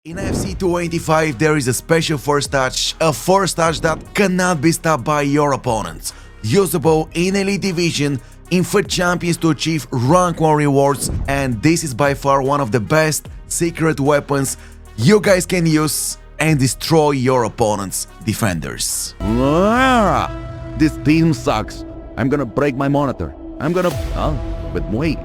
In FC 285 there is a special first touch, a first touch that cannot be stopped by your opponents. Usable in Elite Division, in FUT Champions to achieve rank 1 rewards, and this is by far one of the best secret weapons you guys can use and destroy your opponent's defenders. This team sucks. I'm gonna break my monitor. But wait.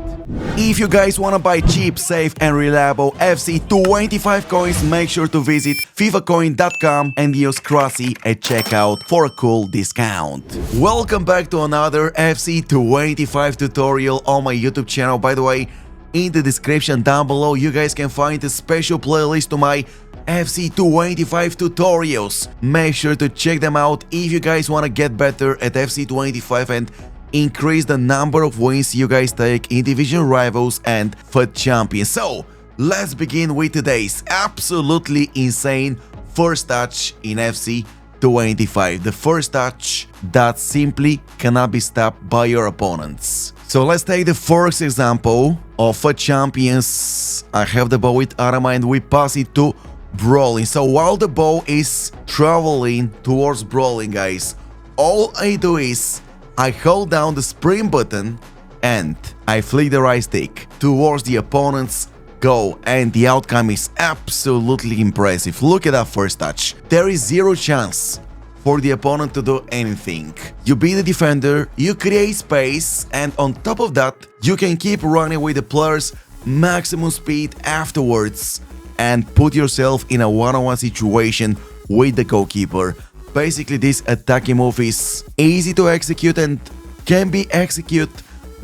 If you guys wanna buy cheap, safe and reliable FC 285 coins, make sure to visit fifacoin.com and use Crossy at checkout for a cool discount. Welcome back to another FC 285 tutorial on my YouTube channel. By the way, in the description down below you guys can find a special playlist to my FC 285 tutorials. Make sure to check them out if you guys wanna get better at FC 285 and increase the number of wins you guys take in division rivals and FUT Champions. So let's begin with today's absolutely insane first touch in FC 285. The first touch that simply cannot be stopped by your opponents. So let's take the first example of FUT Champions. I have the ball with Arama and we pass it to Brawling. So while the ball is traveling towards Brawling, guys, all I do is I hold down the sprint button and I flick the right stick towards the opponent's goal, and the outcome is absolutely impressive. Look at that first touch. There is zero chance for the opponent to do anything. You beat the defender, you create space, and on top of that, you can keep running with the player's maximum speed afterwards and put yourself in a one-on-one situation with the goalkeeper. Basically, this attacking move is easy to execute and can be executed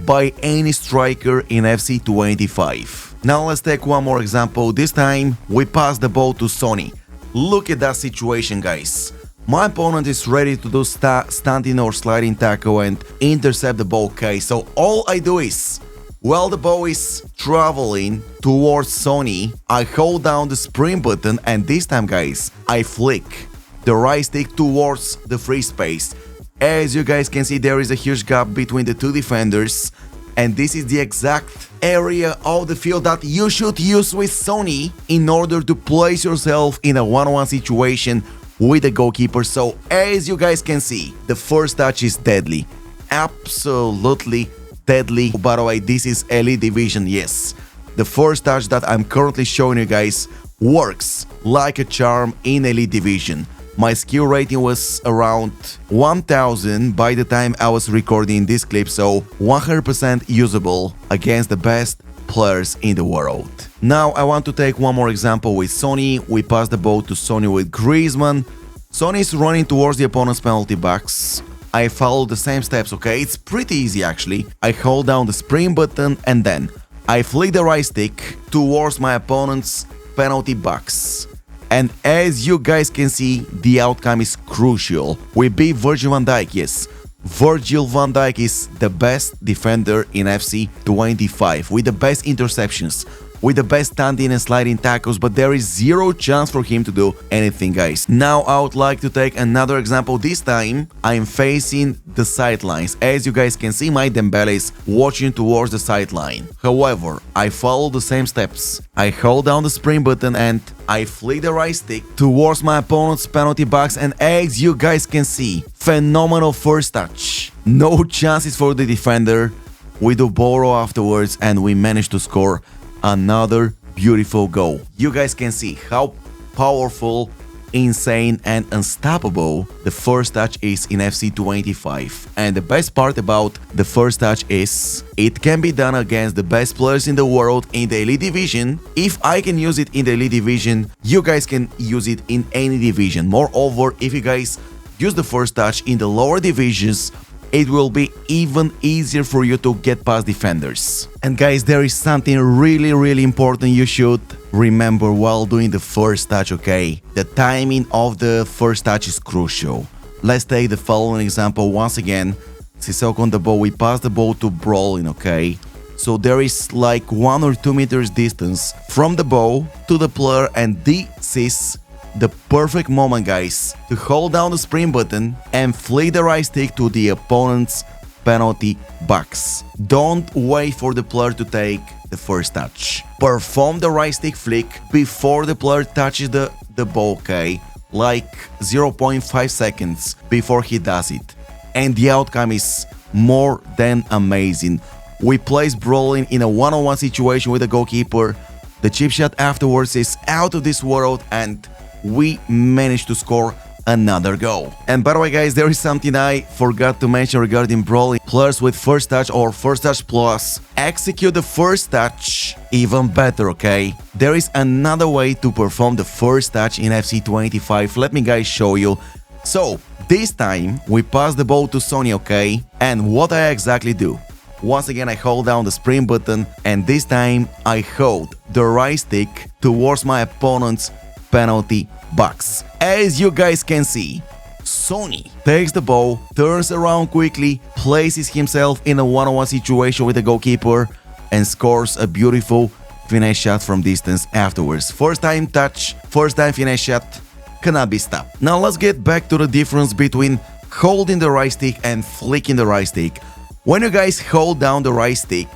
by any striker in FC 285. Now let's take one more example. This time we pass the ball to Sonny. Look at that situation, guys. My opponent is ready to do standing or sliding tackle and intercept the ball. Okay, so all I do is, while the ball is traveling towards Sonny, I hold down the sprint button, and this time, guys, I flick the right stick towards the free space. As you guys can see, there is a huge gap between the two defenders, and this is the exact area of the field that you should use with Sonny in order to place yourself in a one-on-one situation with the goalkeeper. So as you guys can see, the first touch is deadly, absolutely deadly. By the way, this is Elite Division. Yes, the first touch that I'm currently showing you guys works like a charm in Elite Division. My skill rating was around 1000 by the time I was recording this clip, so 100% usable against the best players in the world. Now I want to take one more example with Sonny. We pass the ball to Sonny with Griezmann. Sonny is running towards the opponent's penalty box. I follow the same steps, okay? It's pretty easy actually. I hold down the sprint button and then I flick the right stick towards my opponent's penalty box. And as you guys can see, the outcome is crucial. We beat Virgil van Dijk, yes. Virgil van Dijk is the best defender in FC 285 with the best interceptions, with the best standing and sliding tackles, but there is zero chance for him to do anything, guys. Now I would like to take another example. This time I'm facing the sidelines. As you guys can see, my Dembele is watching towards the sideline. However, I follow the same steps. I hold down the sprint button and I flick the right stick towards my opponent's penalty box, and as you guys can see, phenomenal first touch. No chances for the defender. We do borrow afterwards and we manage to score another beautiful goal. You guys can see how powerful, insane and unstoppable the first touch is in FC 285. And the best part about the first touch is it can be done against the best players in the world in the Elite Division. If I can use it in the Elite Division, you guys can use it in any division. Moreover, if you guys use the first touch in the lower divisions, it will be even easier for you to get past defenders. And guys, there is something really important you should remember while doing the first touch, okay? The timing of the first touch is crucial. Let's take the following example once again. Sissoko on the ball, we pass the ball to Brawling, okay? So there is like 1 or 2 meters distance from the ball to the player, and this is the perfect moment, guys, to hold down the sprint button and flick the right stick to the opponent's penalty box. Don't wait for the player to take the first touch. Perform the right stick flick before the player touches the ball, okay? Like 0.5 seconds before he does it. And the outcome is more than amazing. We place Brolin in a one-on-one situation with the goalkeeper. The chip shot afterwards is out of this world and we managed to score another goal. And by the way guys, there is something I forgot to mention regarding Brolin. Players with first touch or first touch plus execute the first touch even better, okay? There is another way to perform the first touch in FC 25. Let me guys show you. So this time we pass the ball to Sonny, okay? And what I exactly do? Once again I hold down the sprint button and this time I hold the right stick towards my opponent's penalty box. As you guys can see, Sonny takes the ball, turns around quickly, places himself in a one-on-one situation with the goalkeeper and scores a beautiful finesse shot from distance afterwards. First time touch, first time finesse shot, cannot be stopped. Now let's get back to the difference between holding the right stick and flicking the right stick. When you guys hold down the right stick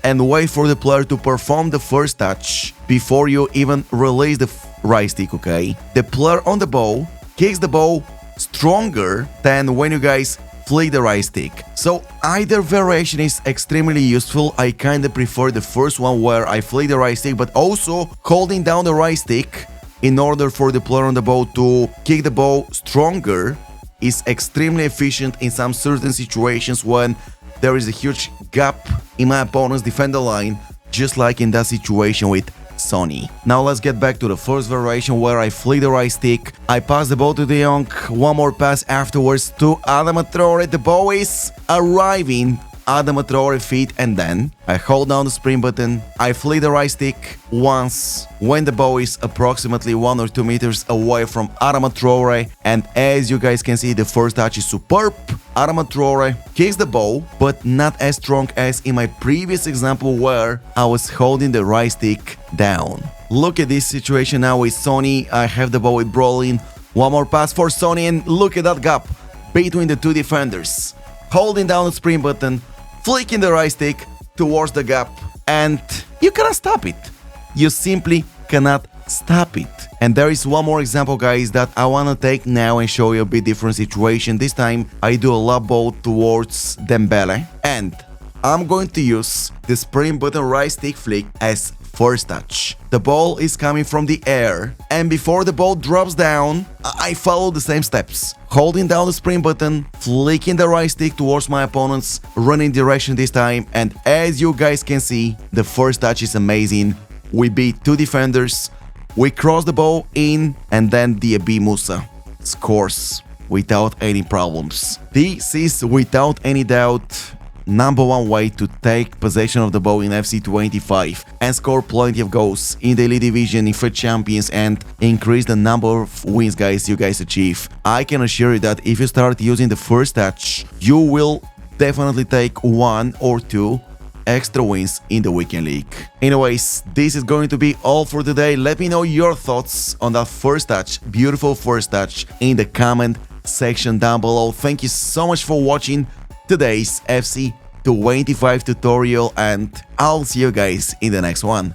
and wait for the player to perform the first touch before you even release the right stick, okay? The player on the ball kicks the ball stronger than when you guys flick the right stick. So either variation is extremely useful. I kinda prefer the first one where I flick the right stick, but also holding down the right stick in order for the player on the ball to kick the ball stronger is extremely efficient in some certain situations when there is a huge gap in my opponent's defender line, just like in that situation with Sonny. Now let's get back to the first variation where I flick the right stick, I pass the ball to De Jong, one more pass afterwards to Adama Traore, the ball is arriving Adama Traore feet and then I hold down the sprint button, I flick the right stick once when the ball is approximately 1 or 2 meters away from Adama Traore, and as you guys can see the first touch is superb. Adama Traore kicks the ball but not as strong as in my previous example where I was holding the right stick down. Look at this situation now with Sonny, I have the ball with Brolin, one more pass for Sonny and look at that gap between the two defenders. Holding down the sprint button, flicking the right stick towards the gap and you cannot stop it. You simply cannot stop it. And there is one more example guys that I wanna take now and show you a bit different situation. This time I do a lob ball towards Dembele and I'm going to use the sprint button right stick flick as first touch. The ball is coming from the air and before the ball drops down, I follow the same steps. Holding down the sprint button, flicking the right stick towards my opponent's running direction this time, and as you guys can see, the first touch is amazing. We beat two defenders, we cross the ball in, and then Diaby Musa scores without any problems. This is without any doubt number one way to take possession of the ball in FC 25 and score plenty of goals in the Elite Division, in FUT Champions, and increase the number of wins guys you guys achieve. I can assure you that if you start using the first touch, you will definitely take 1 or 2 extra wins in the weekend league. Anyways, this is going to be all for today. Let me know your thoughts on that first touch, beautiful first touch, in the comment section down below. Thank you so much for watching today's FC 25 tutorial and I'll see you guys in the next one.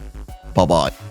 Bye bye.